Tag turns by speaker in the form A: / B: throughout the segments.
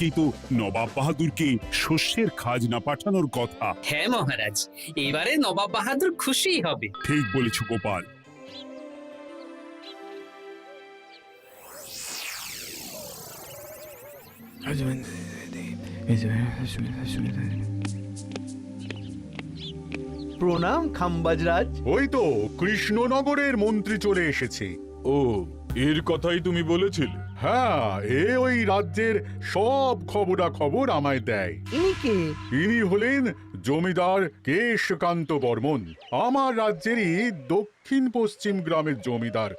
A: আজকেই তো নবাব বাহাদুরকে শস্যের খাজনা পাঠানোর কথা।
B: হ্যাঁ মহারাজ, এবারে নবাব বাহাদুর খুশি হবে।
A: ঠিক বলেছ গোপাল।
C: প্রণাম খাম্বাজরাজ।
D: ওই তো কৃষ্ণনগরের মন্ত্রী চলে এসেছে।
E: ও, এর কথাই তুমি বলেছিলে?
D: হ্যাঁ, ওই রাজ্যের সব খবরাখবর আমায় দেয়।
C: ইনি কে?
D: ইনি হলেন জমিদার কেশকান্ত বর্মন, আমার রাজ্যেরই দক্ষিণ পশ্চিম গ্রামের জমিদার,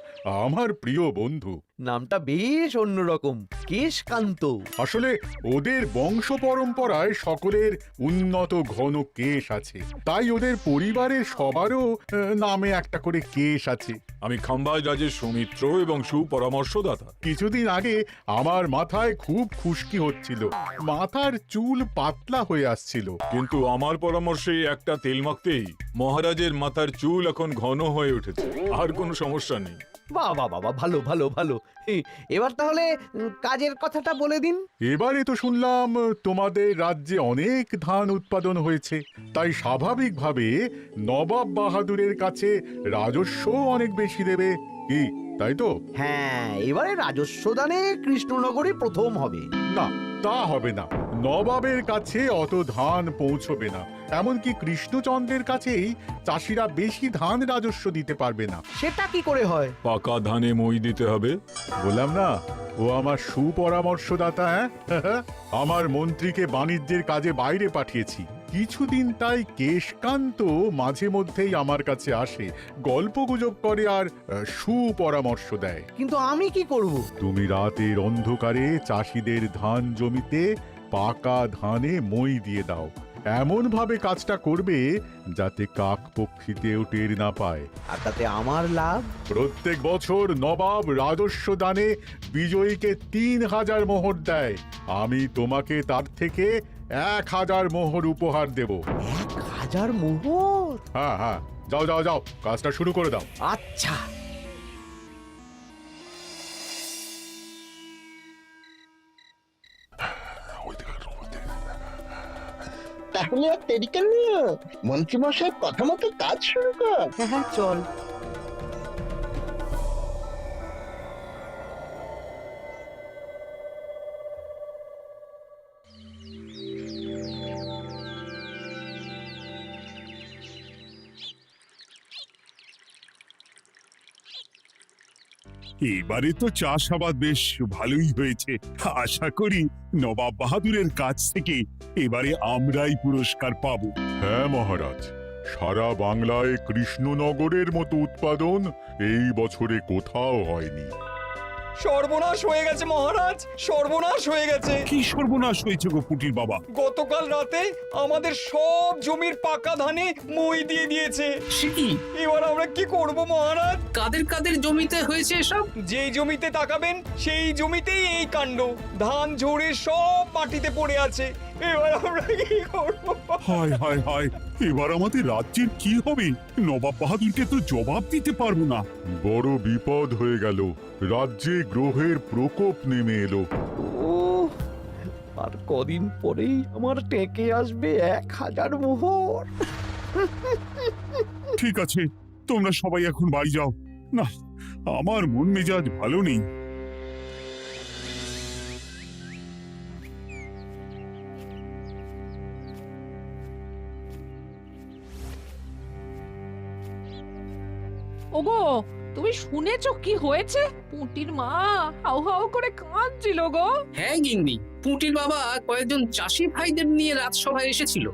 D: আমার প্রিয় বন্ধু।
C: নামটা বেশ অন্যরকম, কেশকান্ত।
D: আসলে ওদের বংশ পরম্পরায় সকলের উন্নত ঘন কেশ আছে, তাই ওদের পরিবারের সবারও নামে একটা করে কেশ আছে।
E: আমি খাম্বাজ রাজের সৌমিত্র এবং সুপরামর্শদাতা।
D: কিছুদিন আগে আমার মাথায় খুব খুশকি হচ্ছিল, মাথার চুল পাতলা হয়ে আসছিল।
E: কিন্তু আমার পরামর্শে একটা তেল মাখতেই মহারাজের মাথার চুল এখন ঘন হয়ে উঠেছে, আর কোনো সমস্যা নেই।
C: বাবা বাবা, ভালো ভালো ভালো। এবার তাহলে কাজের কথাটা বলে দিন।
D: এবারে তো শুনলাম তোমাদের রাজ্যে অনেক ধান উৎপাদন হয়েছে, তাই স্বাভাবিকভাবে নবাব বাহাদুরের কাছে রাজস্ব অনেক বেশি দেবে, কি তাই তো?
C: হ্যাঁ, এবারে রাজস্ব দানে কৃষ্ণনগরই প্রথম হবে।
D: না, তা হবে না। নবাবের কাছে অত ধান পৌঁছবে না, এমনকি কৃষ্ণচন্দ্রের কাছেই চাষিরা বেশি ধান রাজস্ব দিতে পারবে না।
C: সেটা কি করে হয়?
E: পাকা ধানে মই দিতে হবে।
D: বললাম না, ও আমার সুপরামর্শদাতা। হ্যাঁ, আমার মন্ত্রীকে বাণিজ্যের কাজে বাইরে পাঠিয়েছি কিছুদিন, তাই কেশকান্ত মাঝে মধ্যেই আমার কাছে আসে, গল্পগুজব করে আর সুপরামর্শ দেয়।
C: কিন্তু আমি কি করব?
D: তুমি রাতের অন্ধকারে চাষিদের ধান জমিতে পাকা ধানে মই দিয়ে দাও, এমন ভাবে কাজটা করবে যাতে কাকপক্ষীতেও টের না পায়।
C: আর তাতে আমার লাভ?
D: প্রত্যেক বছর নবাব রাজস্ব দানে বিজয়ীকে ৩,০০০ মোহর দেয়, আমি তোমাকে তার থেকে ১,০০০ মোহর উপহার দেব।
C: ১,০০০ মোহর?
D: হ্যাঁ হ্যাঁ, যাও যাও যাও, কাজটা শুরু করে দাও।
C: আচ্ছা।
F: তাহলে আর দেরি কেন, মন্ত্রী মশাই কথা মতো কাজ শুরু কর।
C: হ্যাঁ হ্যাঁ, চল।
A: এবারে তো চাষাবাদ বেশ ভালোই হয়েছে। আশা করি নবাব বাহাদুরের কাছ থেকে এবারে আমরাই পুরস্কার পাবো।
D: হ্যাঁ মহারাজ, সারা বাংলায় কৃষ্ণনগরের মতো উৎপাদন এই বছরে কোথাও হয়নি।
G: সর্বনাশ হয়ে গেছে মহারাজ, সর্বনাশ হয়ে গেছে।
A: কি সর্বনাশ হয়েছে গো পুটির বাবা?
G: গতকাল রাতে আমাদের সব জমির পাকা ধানে মই দিয়ে দিয়েছে।
B: সে কি?
G: এবার আমরা কি করব মহারাজ?
B: কাদের কাদের জমিতে হয়েছে এসব?
G: যেই জমিতে তাকাবেন সেই জমিতেই এই কাণ্ড, ধান ঝরে সব মাটিতে পড়ে আছে। এবার আমরা কি করব?
A: হায় হায় হায়, এবার আমাদের রাজ্যের কি হবে? নবাব বাহাদুরকে তো জবাব দিতে পারবো না।
D: বড় বিপদ হয়ে গেল, রাজ্যে গ্রহের প্রকোপ নেমে এলো।
C: ও, আর কদিন পরেই আমার টেকে আসবে ১,০০০ মোহর।
A: ঠিক আছে, তোমরা সবাই এখন বাড়ি যাও। না, আমার মন মেজাজ ভালো নেই।
H: ওগো, তুমি শুনেছো কি হয়েছে? পুঁটির মা হাউ হাউ করে কাঁদছিল গো।
B: হ্যাঁ গিন্নি, পুঁটির বাবা কয়েকজন চাষি ভাইদের নিয়ে রাজসভায় এসেছিল।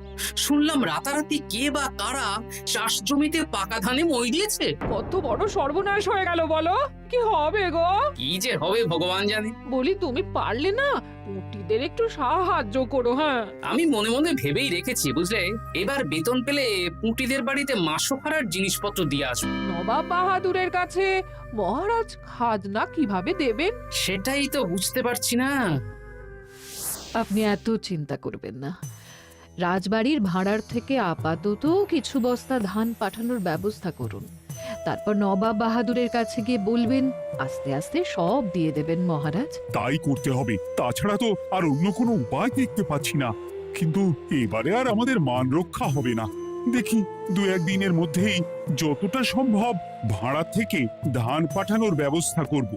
B: শুনলাম রাতারাতি কে বা কারা চাষ জমিতে পাকা ধানে মই দিয়েছে।
H: কত বড় সর্বনাশ হয়ে গেল বলো, কি হবে গো?
B: কি যে হবে ভগবান জানে।
H: বলি, তুমি পারলে না পুঁটিদের একটু সাহায্য করো। হ্যাঁ,
B: আমি মনে মনে ভেবেই রেখেছি বুঝলে, এবার বেতন পেলে পুঁটিদের বাড়িতে মাসোহারার জিনিসপত্র দিয়ে আসবো।
H: নবাব বাহাদুরের কাছে মহারাজ খাজনা কিভাবে দেবেন?
B: সেটাই তো বুঝতে পারছি না।
I: আপনি এত চিন্তা করবেন না, রাজবাড়ির ভাড়ার থেকে আপাতত কিছু বস্তা ধান পাঠানোর ব্যবস্থা করুন, তারপর নবাব বাহাদুরের কাছে গিয়ে বলবেন, আস্তে আস্তে সব দিয়ে দেবেন মহারাজ।
A: তাই করতে হবে, তাছাড়া তো আর অন্য কোনো উপায় দেখতে পাচ্ছি না। কিন্তু এবারে আর আমাদের মান রক্ষা হবে না। দেখি 2-1 দিনের মধ্যেই যতটা সম্ভব ভাড়া থেকে ধান পাঠানোর ব্যবস্থা করব।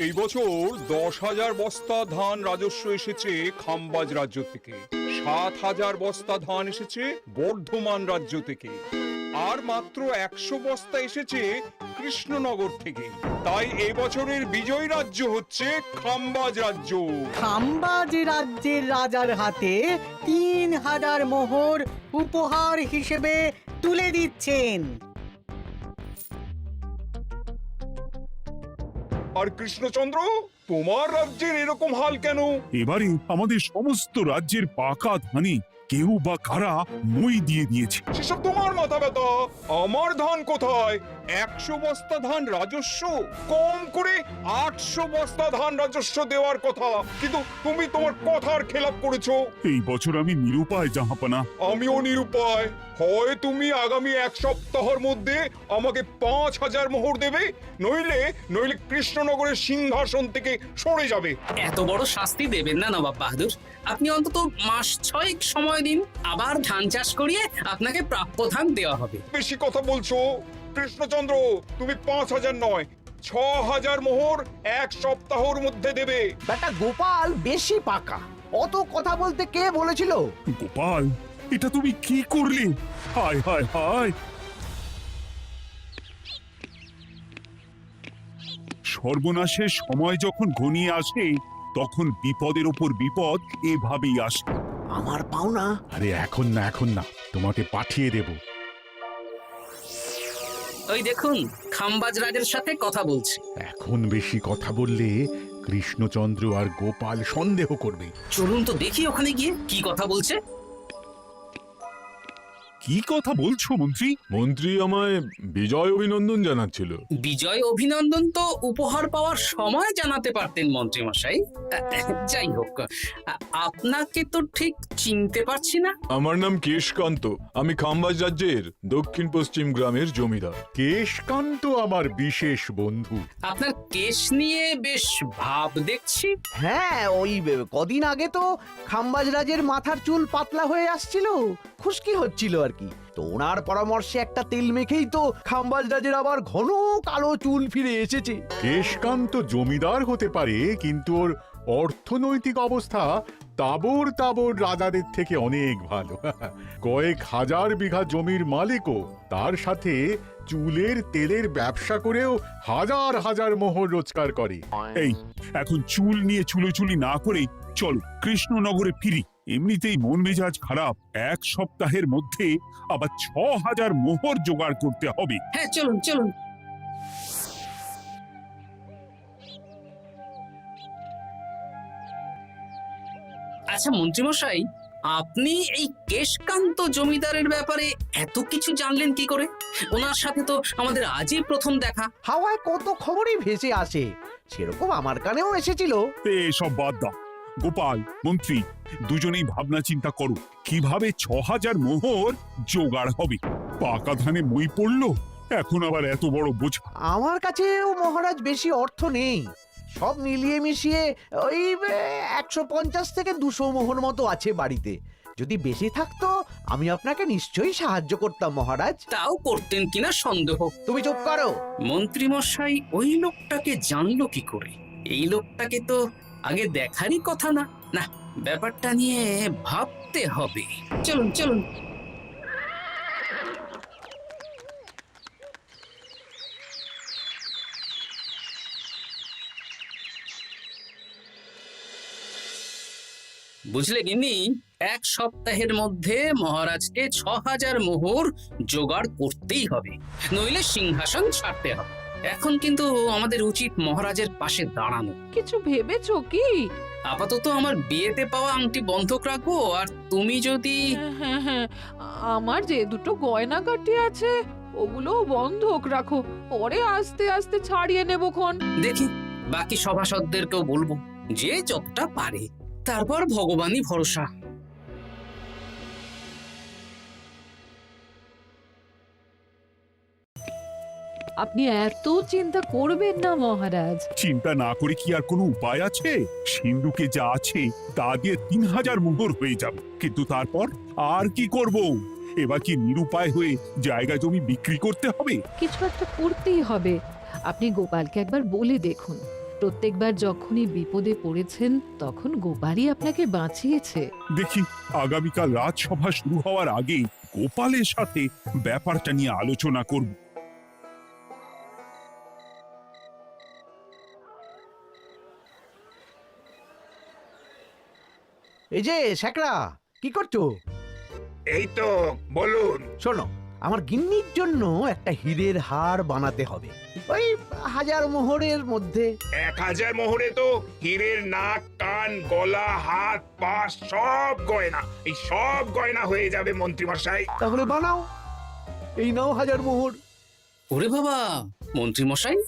J: এই বছর 10,000 বস্তা ধান রাজস্ব এসেছে খাম্বাজ রাজ্য থেকে, 7,000 বস্তা ধান এসেছে বর্ধমান রাজ্য থেকে, আর মাত্র 100 বস্তা এসেছে কৃষ্ণনগর থেকে। তাই এই বছরের বিজয়ী রাজ্য হচ্ছে খাম্বাজ রাজ্য।
K: খাম্বাজ রাজ্যের রাজার হাতে 3,000 মোহর উপহার হিসেবে তুলে দিচ্ছেন।
J: আর কৃষ্ণচন্দ্র, তোমার রাজ্যের এরকম হাল কেন?
A: এবারে আমাদের সমস্ত রাজ্যের পাকা ধানে কেউ বা কারা মই দিয়ে দিয়েছে।
J: সেসব তোমার মাথা ব্যথা, আমার ধান কোথায়? 100 বস্তা ধান রাজস্ব, কম করে 800 বস্তা ধান রাজস্ব দেওয়ার কথা, কিন্তু তুমি তোমার কথার খেলাপ করেছো।
A: এই বছর আমি নিরুপায় জাহাপানা।
J: আমিও নিরুপায়। হয় তুমি আগামী 1 সপ্তাহের মধ্যে আমাকে 5,000 মোহর দেবে, নইলে কৃষ্ণনগরের সিংহাসন থেকে সরে যাবে।
B: এত বড় শাস্তি দেবেন না নবাব বাহাদুর। আপনি অন্তত মাস 6 সময় দিন, আবার ধান চাষ করিয়ে আপনাকে প্রাপ্য ধান দেওয়া হবে।
J: বেশি কথা বলছো কৃষ্ণচন্দ্র, তুমি 5,000 নয় 6,000 মোহর 1 সপ্তাহের মধ্যে দেবে।
C: বেটা গোপাল বেশি পাকা, অত কথা বলতে কে বলেছিল?
A: গোপাল, এটা তুমি কি করলে? হায় হায় হায়! সর্বনাশের সময় যখন ঘনিয়ে আসে, তখন বিপদের ওপর বিপদ এভাবেই আসে।
C: আমার পাওনা।
D: আরে এখন না, তোমাকে পাঠিয়ে দেব।
B: ওই দেখুন, খাম্বাজ রাজের সাথে কথা বলছে।
D: এখন বেশি কথা বললে কৃষ্ণচন্দ্র আর গোপাল সন্দেহ করবে।
B: চলুন তো দেখি ওখানে গিয়ে কি কথা বলছে।
A: কি কথা বলছো মন্ত্রী?
E: মন্ত্রী আমায় বিজয় অভিনন্দন জানাচ্ছিল।
B: বিজয় অভিনন্দন তো উপহার পাওয়ার সময় জানাতে পারতেন মন্ত্রী মশাই। যাই হোক, আপনাকে তো ঠিক চিনতে পারছি না।
E: আমার নাম কেশকান্ত, আমি খাম্বাজ রাজ্যের দক্ষিণ পশ্চিম গ্রামের জমিদার।
D: কেশকান্ত আমার বিশেষ বন্ধু।
B: আপনার কেশ নিয়ে বেশ ভাব দেখছি।
C: হ্যাঁ, ওই কদিন আগে তো খাম্বাজ রাজের মাথার চুল পাতলা হয়ে আসছিল, খুশকি হচ্ছিল আর কি। তো ওনার পরামর্শে একটা তেল মেখেই তো খাম্বাজ রাজের আবার ঘন কালো চুল ফিরে এসেছে।
D: কেশকান্ত জমিদার হতে পারে, কিন্তু ওর অর্থনৈতিক অবস্থা তাবর রাজাদের থেকে অনেক ভালো। কয়েক হাজার বিঘা জমির মালিকও, তার সাথে চুলের তেলের ব্যবসা করেও হাজার হাজার মোহর রোজগার করে।
A: এই, এখন চুল নিয়ে চুলোচুলি না করে চলো কৃষ্ণনগরে ফিরি। এমনিতেই মন মেজাজ খারাপ, 1 সপ্তাহের মধ্যে আবার 6,000 মোহর জোগাড় করতে হবে।
B: হ্যাঁ, চলুন চলুন। আচ্ছা মন্ত্রীমশাই, আপনি এই কেশকান্ত জমিদারের ব্যাপারে এত কিছু জানলেন কি করে? ওনার সাথে তো আমাদের আজই প্রথম দেখা।
C: হাওয়ায় কত খবরই ভেসে আসে, সেরকম আমার কানেও এসেছিল।
A: এসব বাদ দাও। গোপাল, মন্ত্রী, দুজনেই ভাবনা চিন্তা করো কিভাবে 6,000 মোহর জোগাড় হবে। পাকা ধানে মই পড়লো, এখন আবার এত বড় বোঝা।
C: আমার কাছেও মহারাজ বেশি অর্থ নেই, সব মিলিয়ে মিশিয়ে ওই 150 থেকে 200 মোহর মতো আছে বাড়িতে। যদি বেশি থাকতো আমি আপনাকে নিশ্চয়ই সাহায্য করতাম মহারাজ।
B: তাও করতেন কিনা সন্দেহ।
C: তুমি চুপ করো।
B: মন্ত্রীমশাই ওই লোকটাকে জানলো কি করে? এই লোকটাকে তো আগে দেখারই কথা না। না, ব্যাপারটা নিয়ে ভাবতে হবে। চলুন চলুন। বুঝলে গিন্নি, 1 সপ্তাহের মধ্যে মহারাজকে 6,000 মোহর জোগাড় করতেই হবে, নইলে সিংহাসন ছাড়তে হবে। এখন কিন্তু আমাদের উচিত মহারাজের পাশে দাঁড়ানো।
H: কিছু ভেবেছো কি?
B: আপাতত আমার বিয়েতে পাওয়া আংটি বন্ধক রাখবো, আর তুমি যদি...
H: হ্যাঁ, আমার যে দুটো গয়নাগাটি আছে ওগুলো বন্ধক রাখো, পরে আস্তে আস্তে ছাড়িয়ে নেবো খন।
B: দেখি, বাকি সভাসদদেরকেও বলবো, যে যতটা পারে। তারপর ভগবানই ভরসা।
I: আপনি এত চিন্তা করবেন না মহারাজ।
A: চিন্তা না করে কি আর কোনো উপায় আছে? সিন্ধুকে যা আছে তা দিয়ে 3000 মোহর হয়ে যাবে, কিন্তু তারপর আর কি করব? এবার কি নিরুপায় হয়ে জায়গা জমি বিক্রি করতে হবে?
I: কিছু একটা করতেই হবে। আপনি গোপালকে একবার বলে দেখুন, প্রত্যেকবার যখনই বিপদে পড়েছেন তখন গোপালই আপনাকে বাঁচিয়েছে।
A: দেখি আগামীকাল রাজসভা শুরু হওয়ার আগে গোপালের সাথে ব্যাপারটা নিয়ে আলোচনা করব।
C: এই যে শ্যাকরা, কি করছো?
J: এই তো, বলুন।
C: শোনো, আমার গিন্নির জন্য একটা হীরের হার বানাতে হবে, ওই 1000 মোহরের মধ্যে।
J: 1000 মোহরে তো হীরের নাক, কান, গলা, হাত, পা সব গয়না, এই সব গয়না হয়ে যাবে মন্ত্রী মশাই।
C: তাহলে বানাও, এই নাও 1000 মোহর।
B: ওরে বাবা, মন্ত্রী মশাই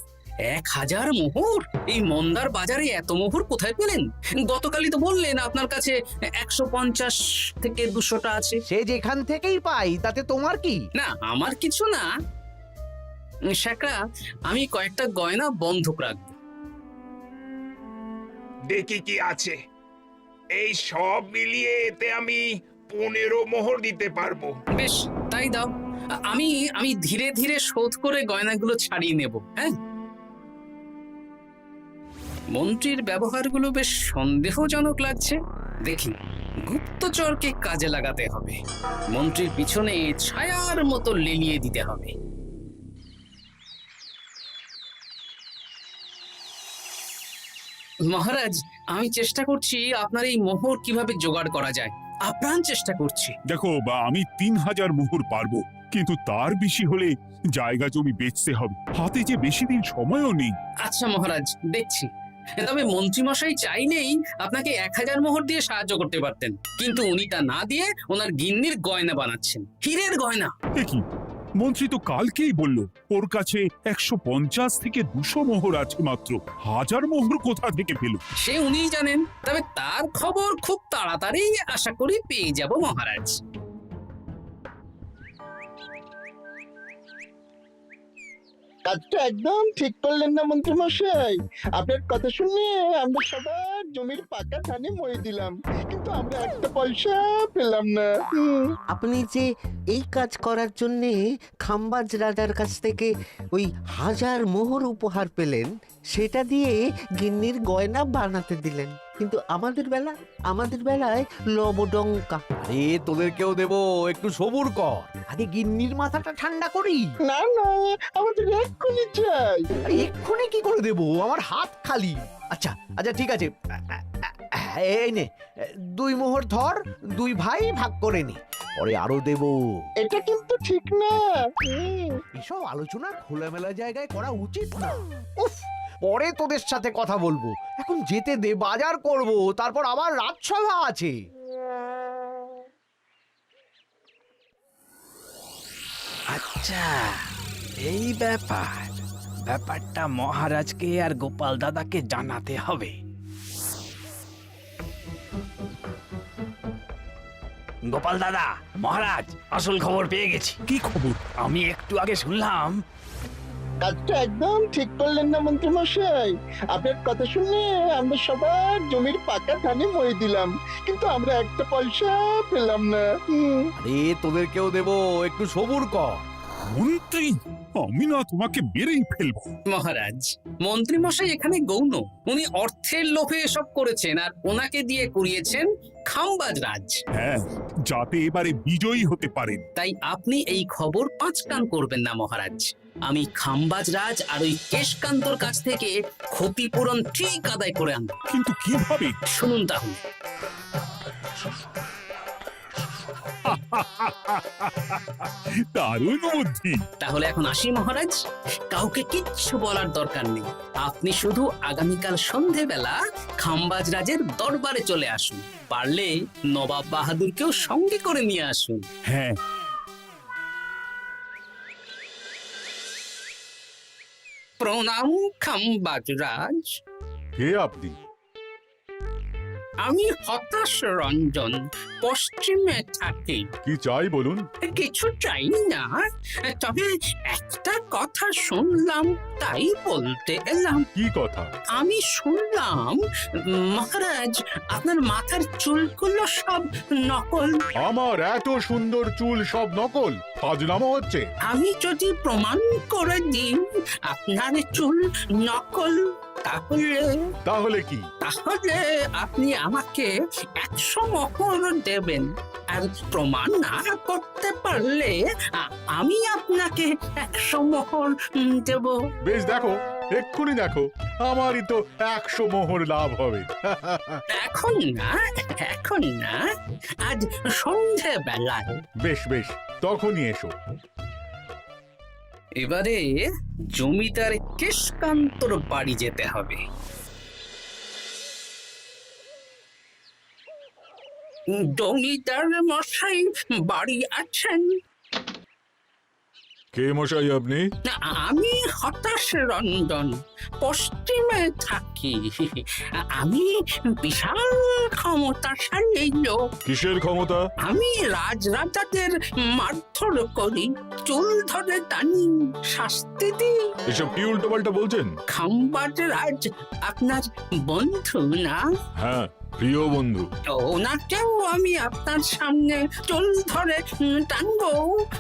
B: 1000 মোহর! এই মন্দার বাজারে এত মোহর কোথায় পেলেন? গতকালই তো বললেন আপনার কাছে 150 থেকে 200টা আছে।
C: সে যেখান থেকেই পাই তাতে তোমার কি?
B: না, আমার কিছু না। শ্যাকরা, আমি কয়েকটা গয়না বন্ধক রাখবো।
J: দেখি কি আছে। এই সব মিলিয়ে এতে আমি 15 মোহর দিতে পারবো।
B: বেশ, তাই দাও। আমি আমি ধীরে ধীরে শোধ করে গয়নাগুলো ছাড়িয়ে নেব। হ্যাঁ, মন্ত্রীর ব্যবহারগুলো বেশ সন্দেহজনক লাগছে। দেখি, গুপ্তচরকে কাজে লাগাতে হবে। মন্ত্রীর পিছনে ছায়ার মতো লেলিয়ে দিতে হবে। মহারাজ, আমি চেষ্টা করছি আপনার এই মোহর কিভাবে জোগাড় করা যায়। আপ্রাণ চেষ্টা করছি।
A: দেখো, আমি 3000 মোহর পারবো, কিন্তু তার বেশি হলে জায়গা জমি বেচতে হবে। হাতে যে বেশি দিন সময়ও নেই।
B: আচ্ছা মহারাজ, দেখছি। তবে মন্ত্রীমশাই চাইলেই আপনাকে 1000 মোহর দিয়ে সাহায্য করতে পারতেন, কিন্তু উনি তা না দিয়ে ওনার গিন্নির গয়না বানাচ্ছেন, হীরের গয়না।
A: কি মন্ত্রী তো কালকেই বলল ওর কাছে 150 থেকে 200 মোহর আছে মাত্র। 1000 মোহর কোথা থেকে পেল?
B: সে উনিই জানেন। তবে তার খবর খুব তাড়াতাড়ি আশা করি পেয়ে যাব মহারাজ।
F: কাজটা একদম ঠিক করলেন না মন্ত্রী মশাই। আপনার কথা শুনে আমরা সবার জমির পাকা ধানে মই দিলাম, কিন্তু আমরা একটা পয়সা পেলাম না।
L: আপনি যে এই কাজ করার জন্যে খাম্বাজ রাজার কাছ থেকে ওই 1000 মোহর উপহার পেলেন, সেটা দিয়ে গিন্নির গয়না বানাতে দিলেন, কিন্তু আমাদের বেলায় লবডঙ্কা।
C: আরে তোদেরকেও দেবো, একটু সবুর কর। আগে গিন্নির মাথাটা ঠান্ডা করি।
F: না না, আমাদের এক্ষুনি চাই।
C: আরে এক্ষুনি কি করে দেবো? আমার হাত খালি। আচ্ছা আচ্ছা, ঠিক আছে, এই নে 2 মোহর ধর, 2 ভাই ভাগ করে নে, পরে আরো দেবো।
F: এটা কিন্তু ঠিক না।
C: এসব আলোচনা খোলামেলা জায়গায় করা উচিত না। উফ, পরে তোদের সাথে কথা বলবো, এখন যেতে দে, বাজার করব, তারপর আবার রাজসভা আছে।
M: আচ্ছা, এই ব্যাপারটা মহারাজকে আর গোপাল দাদাকে জানাতে হবে। গোপাল দাদা, মহারাজ আসল খবর পেয়ে গেছি।
A: কি খবর?
M: আমি একটু আগে শুনলাম।
F: কাজটা একদম ঠিক করলেন না মন্ত্রী মশাই। আপনার কথা শুনে আমরা সবার জমির পাকা ধানে মই দিলাম, কিন্তু আমরা একটা পয়সা পেলাম না।
C: আরে তোদেরকেও দেবো, একটু সবুর কর।
A: মন্ত্রী, আমি না তোমাকে মেরেই ফেলবো।
B: মহারাজ, মন্ত্রী মশাই এখানে গৌণ। উনি অর্থের লোভে এসব করেছেন, আর ওনাকে দিয়ে করিয়েছেন খাম্বাজ রাজ।
A: হ্যাঁ, যাতে এবারে বিজয়ী হতে পারেন।
B: তাই আপনি এই খবর 5 কান করবেন না মহারাজ। আমি খাম্বাজ রাজ আর ওই কেশকান্তর কাছ থেকে ক্ষতিপূরণ ঠিক আদায় করে আনব।
A: কিন্তু কিভাবে?
B: শুনুন তাহলে।
A: দারুণ বুদ্ধি।
B: তাহলে এখন আসি মহারাজ, কাউকে কিচ্ছু বলার দরকার নেই। আপনি শুধু আগামীকাল সন্ধেবেলা খাম্বাজ রাজের দরবারে চলে আসুন, পারলে নবাব বাহাদুরকেও সঙ্গে করে নিয়ে আসুন।
A: হ্যাঁ,
B: প্রণাম খাম্বাজ রাজ।
D: কে আপনি?
B: আমি হতাশ রঞ্জন, পশ্চিমে থাকি।
D: কি চাই বলুন?
B: কিছু চাই না, তবে একটা কথা শুনলাম তাই বলতে এলাম।
D: কি কথা?
B: আমি শুনলাম মহারাজ আপনার মাথার চুলগুলো সব নকল।
D: আমার এত সুন্দর চুল সব নকল? ফাজলামো হচ্ছে।
B: আমি যদি প্রমাণ করে দিই আপনার চুল নকল,
D: তাহলে কি?
B: তাহলে আপনি আমাকে 100 মোহর দেবেন, আর প্রমাণ না করতে পারলে আমি আপনাকে 100 মোহর দেব।
D: বেশ, দেখো, এক্ষুনি দেখো, আমারই তো 100 মোহর লাভ হবে।
B: এখন না, এখন না, আজ সন্ধে বেলায়।
D: বেশ বেশ, তখনই এসো।
B: এবারে জমিদার কেশকান্তর বাড়ি যেতে হবে। জমিদার মশাই বাড়ি আছেন?
E: কে মশাই আপনি?
B: আমি হতাশ রঞ্জন, পশ্চিমে থাকি। আমি বিশাল ক্ষমতাশালী লোক।
E: কিসের ক্ষমতা?
B: আমি রাজরাজাদের মারধর করি, চুল ধরে টানি, শাস্তি দিই।
E: এসব কি উল্টোপাল্টা বলছেন?
B: খাম্বাজ রাজ আপনার বন্ধু না?
E: হ্যাঁ, প্রিয় বন্ধু।
B: ওনাকেও আমি আপনার সামনে চুল ধরে টানবো,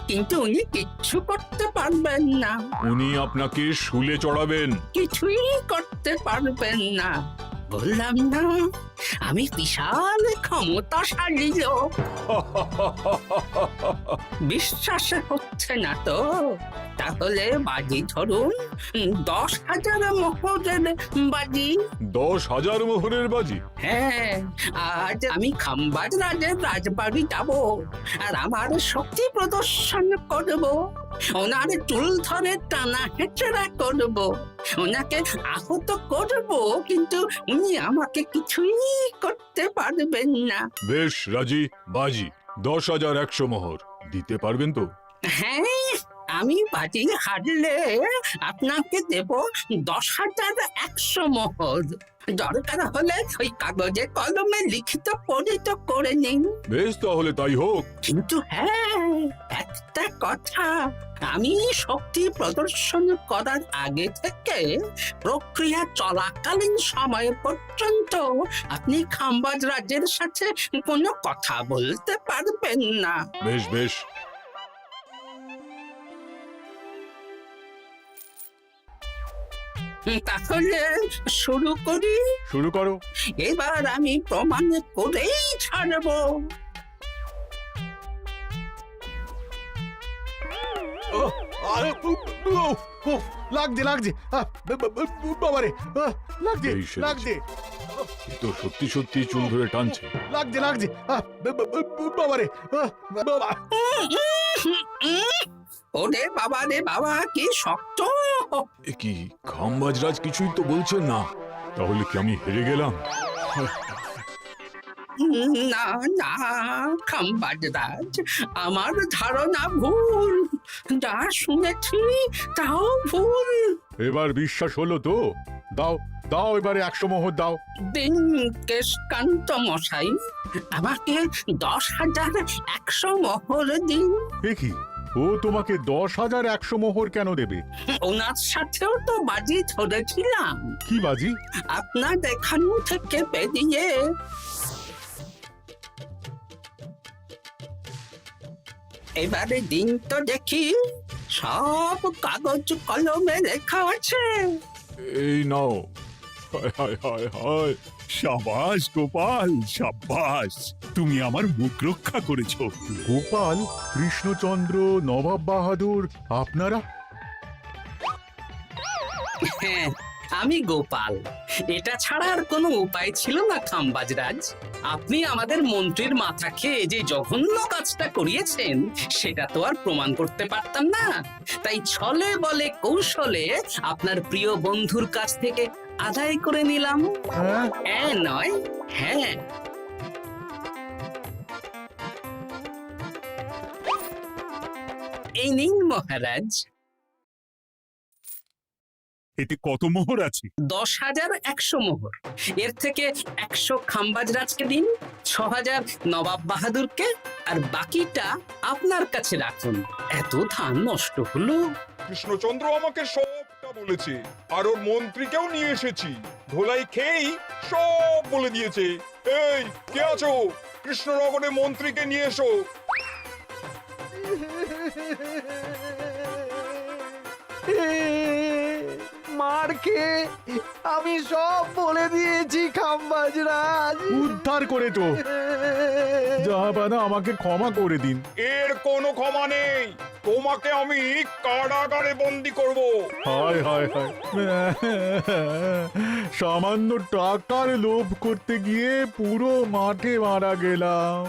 B: কিন্তু উনি কিচ্ছু করতে পারবেন না।
E: উনি আপনাকে শুলে চড়াবেন।
B: কিছুই করতে পারবেন না, বললাম না আমি বিশাল ক্ষমতাশালী লোক। বিশ্বাস হচ্ছে না তো? তাহলে বাজি ধরুন, 10,000 মোহরের বাজি।
E: 10,000 মোহরের বাজি?
B: হ্যাঁ, আজ আমি খাম্বাজ রাজের রাজবাড়ি যাব, আর আমার শক্তি প্রদর্শন করব। ওনার চুল ধরে টানা হেঁচড়া করব, ওনাকে আহত করব, কিন্তু উনি আমাকে কিছুই করতে পারবেন না।
E: বেশ রাজি, বাজি 10,100 মোহর দিতে পারবেন তো?
B: হ্যাঁ, আমি বাজি হারলে আপনাকে দেব 10,100 মোহর। দরকার হলে ওই কাগজে কলমে লিখিত পরিত করে নিন।
E: বেশ, তাহলে তাই হোক।
B: কিন্তু হ্যাঁ, একটা কথা, আমি শক্তি প্রদর্শন করার আগে থেকে প্রক্রিয়া চলাকালীন সময় পর্যন্ত আপনি খাম্বাজ রাজের সাথে কোনো কথা বলতে পারবেন না।
E: বেশ বেশ।
B: তাহলে শুরু করি।
D: শুরু করো।
B: এবার আমি প্রমাণ করেই ছাড়বো।
D: লাগছে লাগছে, বাবারে, লাগছে
E: এই সেরেছে।
D: লাগছে,
E: এ তো সত্যি সত্যি চুল ধরে টানছে।
D: লাগছে লাগছে, বাবারে, বাবা।
B: ওরে বাবা রে বাবা, কি শক্ত!
E: এ কি, খাম্বাজরাজ কিছুই তো বলছেন না? তাহলে কি আমি হেরে গেলাম?
B: না না খাম্বাজ রাজ, আমার ধারণা ভুল, যা শুনেছি তাও ভুল।
D: এবার বিশ্বাস হলো তো? দাও দাও, এবারে 100 মোহর দাও।
B: দিন কেশকান্ত মশাই, আমাকে 10,100 মোহর দিন।
D: এ কি, ও তোমাকে 10,100 মোহর কেন দেবে?
B: ওনার সাথেও তো বাজি ধরেছিলাম।
D: কি বাজি?
B: আপনার এখান থেকে বেরিয়ে এবারে দিন তো দেখি, সব কাগজ কলমে লেখা আছে।
E: এই নাও। হায় হায় হায় হায়।
A: সাবাস গোপাল, সাবাস, তুমি আমার মুখ রক্ষা করেছো।
D: গোপাল, কৃষ্ণচন্দ্র, নবাব বাহাদুর, আপনারা?
B: হ্যাঁ, আমি গোপাল। এটা ছাড়া আর কোনো উপায় ছিল না খাম্বাজ রাজ। আপনি আমাদের মন্ত্রীর মাথা খেয়ে যে জঘন্য কাজটা করিয়েছেন, সেটা তো আর প্রমাণ করতে পারতাম না। তাই ছলে বলে কৌশলে আপনার প্রিয় বন্ধুর কাছ থেকে আদায় করে নিলাম। হ্যাঁ নয়, হ্যাঁ। এই নিন মহারাজ।
A: এতে কত মোহর আছে?
B: 10,100 মোহর। এর থেকে 100 খাম্বাজ রাজকে দিন, 6,000 নবাব বাহাদুরকে, আর বাকিটা আপনার কাছে রাখুন। এত ধান নষ্ট হলো।
J: কৃষ্ণচন্দ্র আমাকে সবটা বলেছে, আর ওর মন্ত্রীকেও নিয়ে এসেছি। ধোলাই খেয়েই সব বলে দিয়েছে। এই কে আছো? কৃষ্ণনগরে মন্ত্রীকে নিয়ে এসো।
C: মার খেয়ে আমি সব বলে দিয়েছি খাম্বাজ রাজ।
D: উদ্ধার করে তো জাহাপানা, আমাকে ক্ষমা করে দিন।
J: এর কোনো ক্ষমা নেই। তোমাকে আমি কারাগারে বন্দি করব।
D: হায় হায় হায়, সামান্য টাকার লোভ করতে গিয়ে পুরো মাঠে মারা গেলাম।